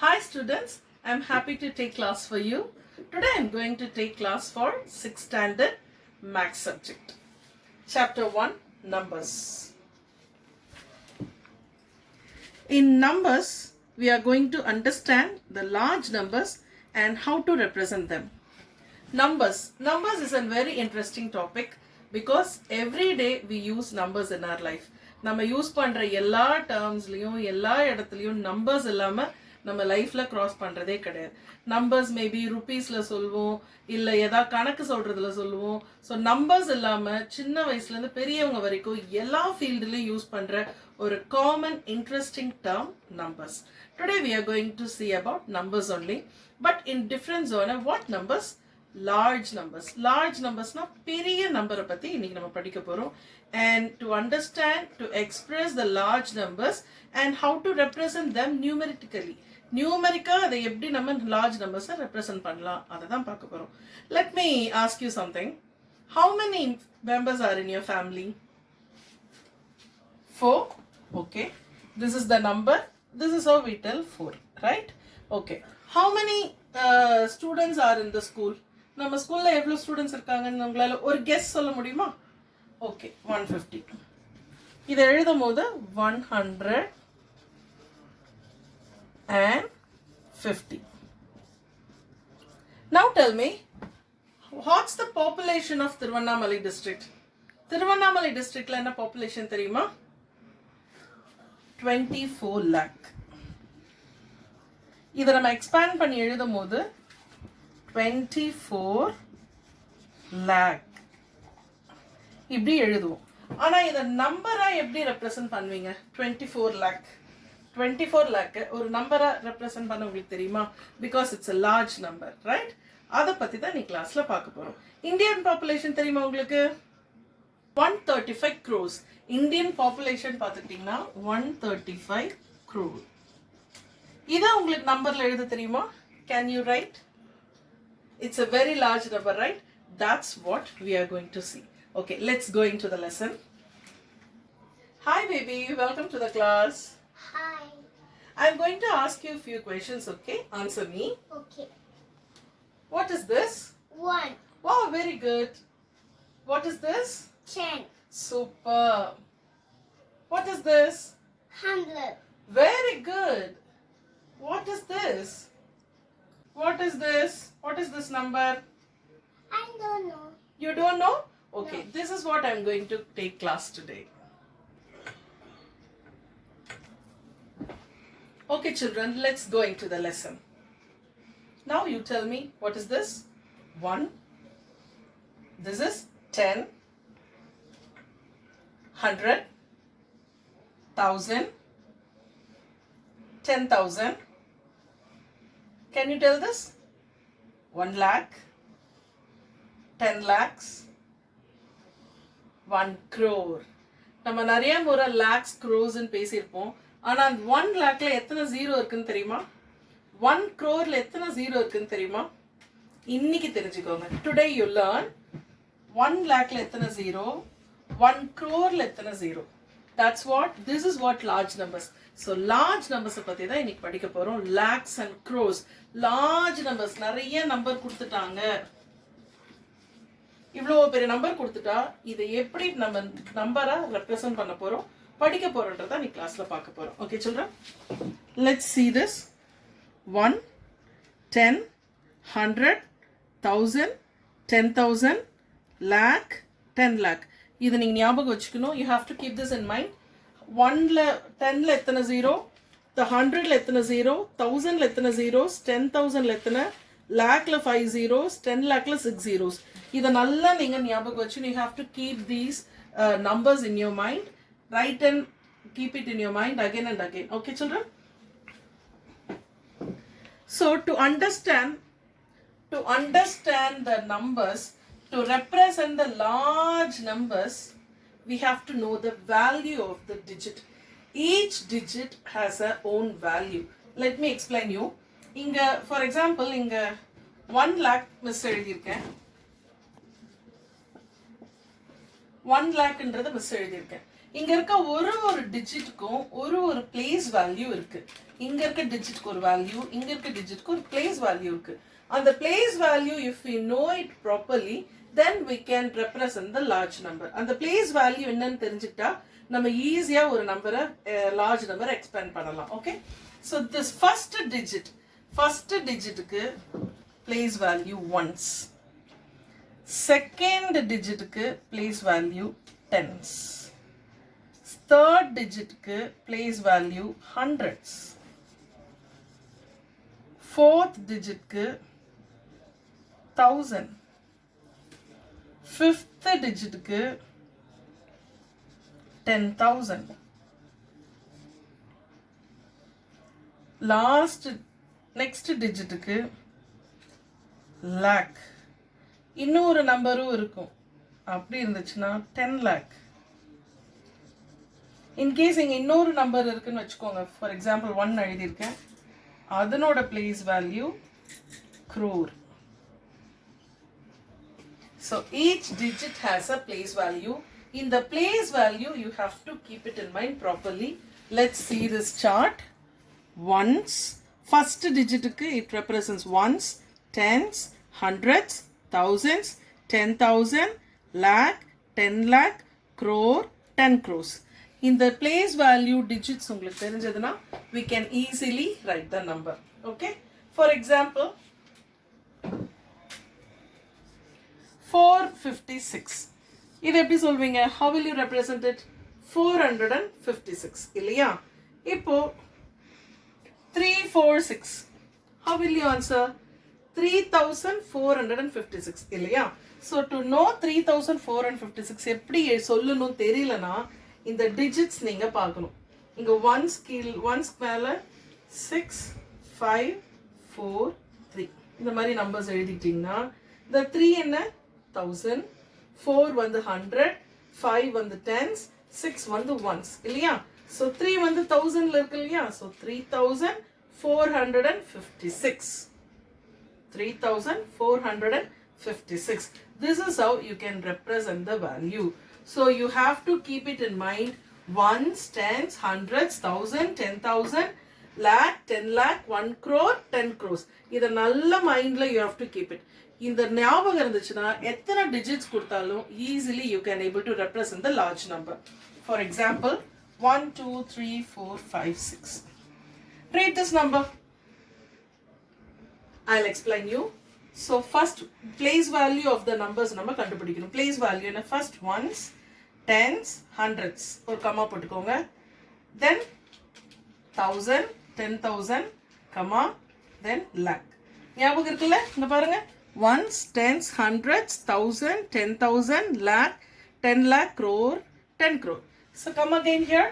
Hi students, I am happy to take class for you. Today I am going to take class for 6th standard maths subject. Chapter 1 Numbers. In numbers, we are going to understand the large numbers and how to represent them. Numbers is a very interesting topic because every day we use numbers in our life. நம்ம use பண்ற எல்லா டேர்ம்ஸ்லயும் எல்லா இடத்துலயும் numbers இல்லாம நம்ம லைஃப்ல cross பண்றதே கிடையாது. நம்பர்ஸ் மேபி ருபீஸ்ல சொல்லுவோம், இல்ல ஏதாவது கணக்கு சொல்றதுல சொல்லுவோம். ஸோ நம்பர்ஸ் இல்லாம சின்ன வயசுல இருந்து பெரியவங்க வரைக்கும் எல்லா ஃபீல்டுலயும் யூஸ் பண்ற ஒரு common interesting term numbers. Today we are going to see about numbers only, but in different zone. What numbers? Large numbers na பெரிய நம்பரை பத்தி இன்னைக்கு நம்ம படிக்க போறோம். And to understand, to express the large numbers and how to represent them numerically அதை எப்படி நம்ம large numbers represent பண்ணலாம் அதை தான் பார்க்க போறோம். Let me ask you something. How many members are in your family? 4. Okay, this is the number. This is how we tell 4, right? Okay, how many students are in the school? நம்ம ஸ்கூல்ல எவ்வளவு students இருக்காங்கன்னு உங்களால ஒரு guess சொல்ல முடியுமா? Okay, 150. இதை எழுதும் போது 150. Now tell me, what's the population of Tiruvannamalai district? Tiruvannamalai districtல என்ன population தெரியுமா? 24 lakh. இதை நம்ம எக்ஸ்பேண்ட் பண்ணி எழுதும் போது 24 lakh இப்படி எழுதுவோம். ஆனா இத நம்பரா எப்படி ரெப்ரசன்ட் பண்ணுவீங்க? 24 lakh ஒரு நம்பரா ரெப்ரசன்ட் பண்ண உங்களுக்கு தெரியுமா? Because it's a large number, right? அத பத்தி தான் நீ கிளாஸ்ல பார்க்க போறோம். இந்தியன் பாப்புலேஷன் தெரியுமா உங்களுக்கு? 135 crores. இந்தியன் பாப்புலேஷன் பார்த்துட்டீங்கன்னா 135 crore. இத உங்களுக்கு நம்பர்ல எழுத தெரியுமா? Can you write? It's a very large number, right? That's what we are going to see. Okay, let's go into the lesson. Hi baby, welcome to the class. Hi. I'm going to ask you a few questions, okay? Answer me. Okay. What is this? 1. Wow, very good. What is this? 10. Super. What is this? 100. Very good. What is this? What is this? What is this number? I don't know. You don't know? Okay, No. this is what I'm going to take class today. Okay children, let's go into the lesson. Now you tell me, what is this? 1. This is 10. 100. 1000. 10,000. Can you tell this? 1 lakh. 10 lakhs. 1 crore. நம்ம நிறைய முறை lakhs crores ன்னு பேசியிருப்போம். ஆனா அந்த 1 lakhல எத்தனை zero இருக்குன்னு தெரியுமா? 1 crore எத்தனை ஜீரோ இருக்குன்னு தெரியுமா? இன்னைக்கு தெரிஞ்சுக்கோங்க. Today you learn 1 lakhல எத்தனை ஜீரோ, 1 crore எத்தனை zero. That's what, this is what large numbers. So large numbers பத்தி தான் இன்னைக்கு படிக்க போறோம். Lakhs and crores. Large numbers, நிறைய நம்பர் கொடுத்துட்டாங்க. இவ்வளோ பெரிய நம்பர் கொடுத்துட்டா இதை எப்படி நம்ம நம்பரா ரெப்ரசன்ட் பண்ண போறோம், படிக்க போறோன்றத நீ கிளாஸ்ல பார்க்க போறோம். Okay children, let's see this. 1, 10, 100, 1000, 10,000, lakh, 10 lakh. இதை நீங்க ஞாபகம் வச்சுக்கணும். You have to keep this in mind. 1ல 10ல எத்தனை ஜீரோ, 100ல எத்தனை ஜீரோ, 1000ல எத்தனை ஜீரோஸ், 10,000ல எத்தனை, lakhல 5 zeros, 10 lakhல 6 zeros. இதை நல்லா நீங்க ஞாபகம் வச்சு, you have to keep these numbers in your mind. Write and keep it in your mind again and again. Okay children? So to understand the numbers, to represent the large numbers, we have to know the value of the digit. Each digit has a own value. Let me explain you. இங்க for example இங்க 1 lakh miss எழுதியிருக்கேன். 1 lakhன்றத miss எழுதியிருக்கேன். இங்க இருக்க ஒரு டிஜிட்டுக்கும் ஒரு place value இருக்கு. இங்க இருக்க டிஜிட்க்கு ஒரு வேல்யூ, இங்க இருக்க டிஜிட்க்கு ஒரு பிளேஸ் வேல்யூ இருக்கு. அந்த place value if we know it properly then we can represent the large number. அந்த பிளேஸ் வேல்யூ என்னன்னு தெரிஞ்சுக்கிட்டா நம்ம ஈஸியா ஒரு நம்பரை லார்ஜ் நம்பர் எக்ஸ்பேண்ட் பண்ணலாம். ஓகே, ஸோ திஸ் ஃபர்ஸ்ட் டிஜிட்டுக்கு பிளேஸ் வேல்யூ ஒன்ஸ், செகண்ட் டிஜிட்டுக்கு பிளேஸ் வேல்யூ டென்ஸ், தேர்ட் டிஜிட்டுக்கு பிளேஸ் வேல்யூ ஹண்ட்ரட்ஸ், ஃபோர்த் டிஜிட்க்கு 1000, ஃபிஃப்த் டிஜிட்டுக்கு 10,000, லாஸ்ட் நெக்ஸ்ட் டிஜிட்டுக்கு லேக். இன்னொரு நம்பரும் இருக்கும், அப்படி இருந்துச்சுன்னா 10 lakh. இன்கேஸ் இங்கே இன்னொரு நம்பர் இருக்குன்னு வச்சுக்கோங்க, ஃபார் எக்ஸாம்பிள் 1 எழுதியிருக்கேன், அதனோட place value crore. So each digit has a place value. In the place value you have to keep it in mind properly. Let's see this chart. Ones, first digit it represents ones, tens, hundreds, thousands, 10,000, lakh, 10 lakh, crore, 10 crores. In the place value digits உங்களுக்கு தெரிஞ்சதுனா we can easily write the number. Okay, for example 456. இது எப்படி சொல்வீங்க? How will you represent it? 456 இல்லையா? இப்போ 346. How will you answer? 3456 இல்லையா? So to know 3456 எப்படி சொல்லணும் தெரியலனா இந்த digits நீங்க பார்க்கணும். இங்க ones மேல 6 5 4 3 இந்த மாதிரி நம்பர்ஸ் எழுதிட்டீங்கன்னா இந்த 3 என்ன 1000, 4 வந்து 100, 5 வந்து 10s, 6 வந்து ones இல்லையா? So 3 வந்து 1000ல இருக்கு இல்லையா? So 3456. 3456. This is how you can represent the value. So you have to keep it in mind. Ones, tens, hundreds, 1000, 10,000, lakh, 10 lakh, 1 crore, 10 crores. இத நல்ல மைண்ட்ல you have to keep it. இந்த ஞாபகம் இருந்துச்சுன்னா எத்தனை digits கொடுத்தாலும் easily you can able to represent the large number. For example 1 2 3 4 5 6. Read this number. I'll explain you. So first place value of the numbers நம்ம கண்டுபிடிக்கணும். Place value என்ன? First ones, tens, hundreds ஒரு comma போட்டுக்கோங்க. Then 1000, 10,000 comma, then lakh. ஞாபகம் இருக்குல்ல? இங்க பாருங்க, ones, tens, hundreds, 1000, 10,000, lakh, 10 lakh, crore, 10 crore. So come again here.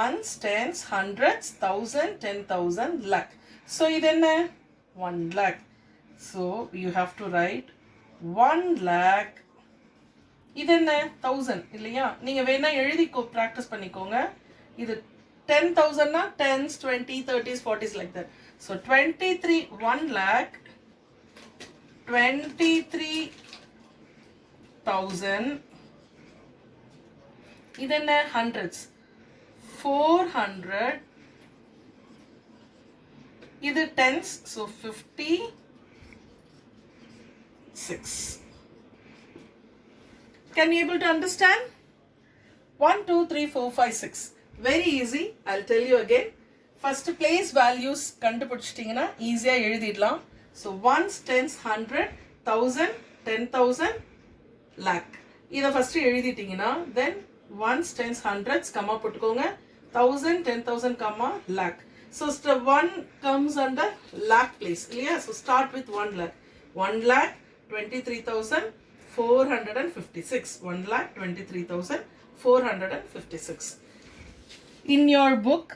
Ones, tens, hundreds, 1000, 10,000, lakh. So இது என்ன? 1 lakh. So you have to write 1 lakh. இது என்ன? 1000 இல்லையா? நீங்க வேணா எழுதிக்கோ, practice பண்ணிக்கோங்க. இது 10,000 னா 10s, 20, 30s, 40s like that. So 1 lakh 23,000. இது என்ன? hundreds. 400. இது tens, so 56. Can you able to understand? 1 2 3 4 5 6. Very easy. I'll tell you again. First place values கண்டுபிடிச்சிட்டீங்கன்னா ஈஸியா எழுதிடலாம். So ones, tens, 100, 1000, 10,000, lakh. இத ஃபர்ஸ்ட் எழுதிட்டீங்கன்னா then ones, tens, hundreds comma போட்டுக்கோங்க. 1000, 10,000 comma lakh. So 1 comes under lakh place. Yeah, so start with 1 lakh. 1 lakh 23,456. 1 lakh 23,456. In your book,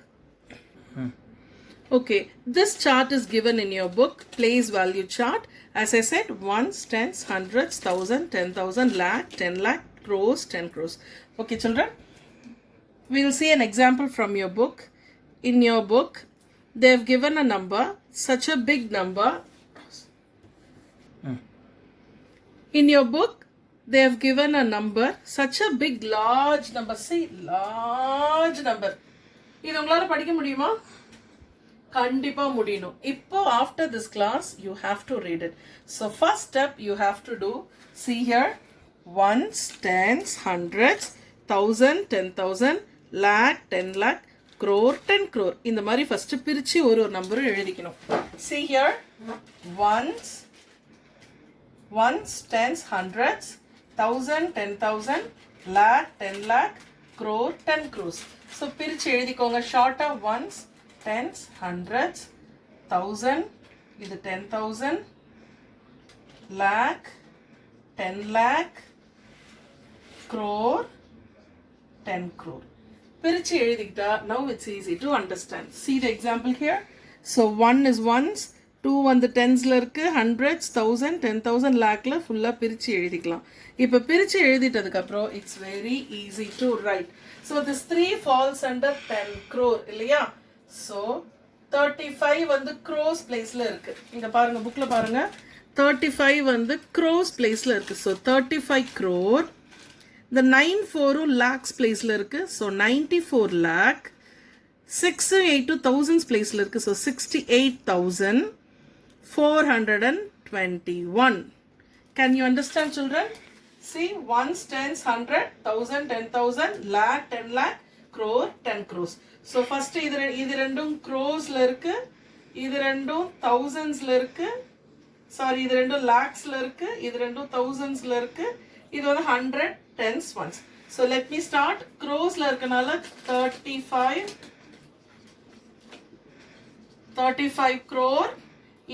okay, this chart is given in your book, place value chart. As I said, ones, tens, hundreds, 1000, 10,000, lakh, 10 lakh, crores, 10 crores. Okay, children, we will see an example from your book. In your book, they have given a number, such a big number. In your book, they have given a number, such a big large number. See, large number. இது உங்களால படிக்க முடியுமா? கண்டிப்பா முடியணும். இப்போ after this class you have to read it. So first step you have to do, see here, ones, tens, hundreds, thousand, 10,000, lakh, 10 lakh, crore, 10 crore. இந்த மாதிரி first பிரிச்சு ஒரு நம்பரும் எழுதிக்கணும். See here, ones, tens, hundreds, thousand, 10,000, lakh, 10 lakh, crore, 10 crores. So பிரிச்சு எழுதிக்கோங்க. ஷார்ட்டா ones, tens, hundreds, thousand, இது 10,000, lakh, 10 lakh, crore, 10 crore. பிரிச்சு எழுதிக்கிட்டா now it's easy to understand. See the example here. So 1 is ones, 2 வந்து டென்ஸ்ல இருக்கு, hundreds, 1000, 10,000, லேக்ல ஃபுல்லா பிரிச்சு எழுதிக்கலாம். இப்போ பிரிச்சு எழுதிட்டதுக்கு அப்புறம் it's very easy to write. So this 3 falls under 10 crore இல்லையா? So 35 வந்து crores placeல இருக்கு. இங்க பாருங்க, புக்ல பாருங்க, 35 வந்து crores placeல இருக்கு. So 35 crore. The 94 lakhs placeல இருக்கு. So 94 lakh. 6 8 thousands placeல இருக்கு. So 68,421. Can you understand, children? See, ones, tens, 100, 1000, 10,000, lakh, 10 lakh, crore, 10 crores. So first இது ரெண்டும் crores-ல இருக்கு, இது ரெண்டும் thousands-ல இருக்கு, sorry, இது ரெண்டும் lakhs-ல இருக்கு, இது ரெண்டும் thousands-ல இருக்கு, இது வந்து 100, tens, ones. So let me start. Crores-ல இருக்கனால 35 crore.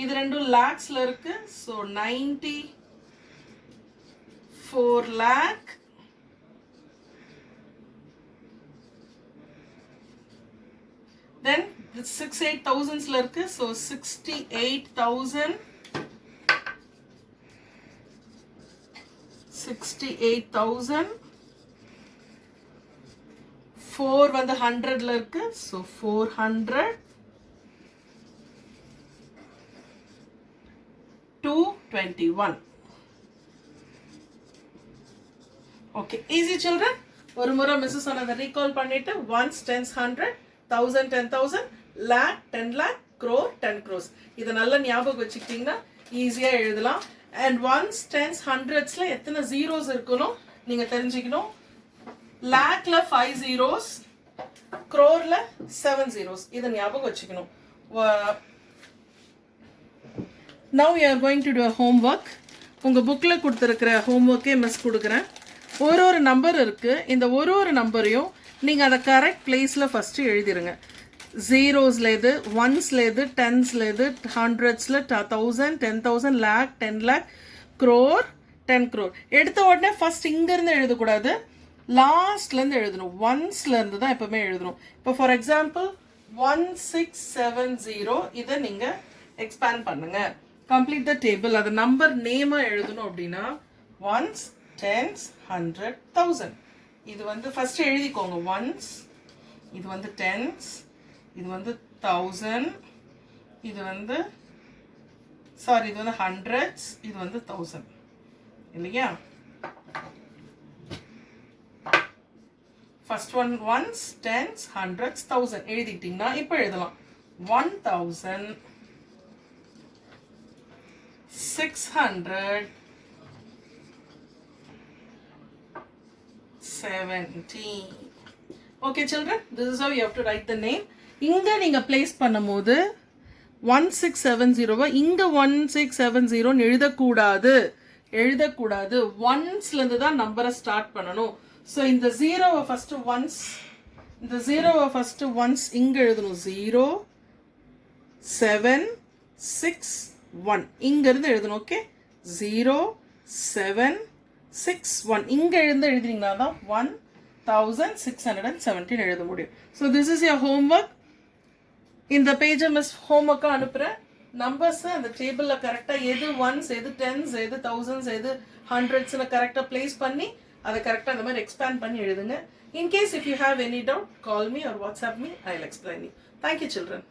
இது ரெண்டும் lakhs-ல இருக்கு. So 94 lakh. Then 6 8,000s-ல இருக்கு. So 68,000. 68,000. 4 வந்து 100-ல இருக்கு. So 400. 221. Okay, easy, children. ஒரு முறை மிஸ் சொன்னதை ரீகால் பண்ணிட்டு ones, tens, 100, 1000, 10,000, lakh, 10 lakh, crore, 10 crores. இதை நல்லா ஞாபகம் வச்சுக்கிட்டீங்கன்னா ஈஸியா எழுதலாம். And ones, tens, hundreds-ல எத்தனை zeros இருக்கணும் நீங்க தெரிஞ்சுக்கணும். lakhல 5 zeros, crore-ல 7 zeros. இதை ஞாபகம் வச்சுக்கணும். Now you are going to do a homework. உங்க புக்ல கொடுத்திருக்கிற ஹோம்வொர்க்கே மிஸ் கொடுக்குறேன். ஒரு நம்பர் இருக்கு. இந்த ஒரு நம்பரையும் நீங்க அதை கரெக்ட் பிளேஸ்ல ஃபர்ஸ்ட் எழுதிருங்க. ஜீரோஸ்ல எது, ஒன்ஸ்ல எது, டென்ஸ்ல எது, ஹண்ட்ரட்ஸ்ல, 1000, 10,000, லேக், 10 லேக், crore, 10 crore. எடுத்த உடனே ஃபர்ஸ்ட் இங்க இருந்து எழுதக்கூடாது, லாஸ்ட்ல இருந்து எழுதணும். ஒன்ஸ்ல இருந்து தான் எப்பவுமே எழுதணும். இப்போ ஃபார் எக்ஸாம்பிள் 1670 இதை நீங்க எக்ஸ்பேண்ட் பண்ணுங்க. Complete the table. அது நம்பர் நேமா எழுதணும் அப்படின்னா ஒன்ஸ், டென்ஸ், 100, 1000. இது வந்து ஃபர்ஸ்ட் எழுதிக்கோங்க. ஒன்ஸ், இது வந்து டென்ஸ், இது வந்து 1000, இது வந்து சாரி இது வந்து ஹண்ட்ரட்ஸ், இது வந்து 1000 இல்லையா? First one ones, tens, hundreds, 1000 எழுதிக்கிட்டீங்கன்னா இப்போ எழுதலாம் 1670. Okay children, this is how you have to write the name. இங்க நீங்க place பண்ணும்போது 1670 இங்க 1670 எழுதக்கூடாது. ஒன்ஸ்ல இருந்து தான் நம்பரை ஸ்டார்ட் பண்ணணும். ஸோ இந்த ஜீரோவை ஃபர்ஸ்ட் ஒன்ஸ் இங்க எழுதணும். 0 7 6 1 இங்க இருந்து எழுதணும். ஓகே, 0 7 6 1 இங்க இருந்து எழுதினீங்கன்னா தான் 1617 எழுத முடியும். So this is your homework. இந்த பேஜை மிஸ் ஹோம்ஒர்க்காக அனுப்புகிறேன். நம்பர்ஸ் அந்த டேபிளில் கரெக்டாக எது ஒன்ஸ், எது டென்ஸ், எது தௌசண்ட்ஸ், எது ஹண்ட்ரட்ஸ்னு கரெக்டாக பிளேஸ் பண்ணி அதை கரெக்டாக அந்த மாதிரி எக்ஸ்பேண்ட் பண்ணி எழுதுங்க. In case if you have any doubt, call me or WhatsApp me, I will explain you. Thank you children.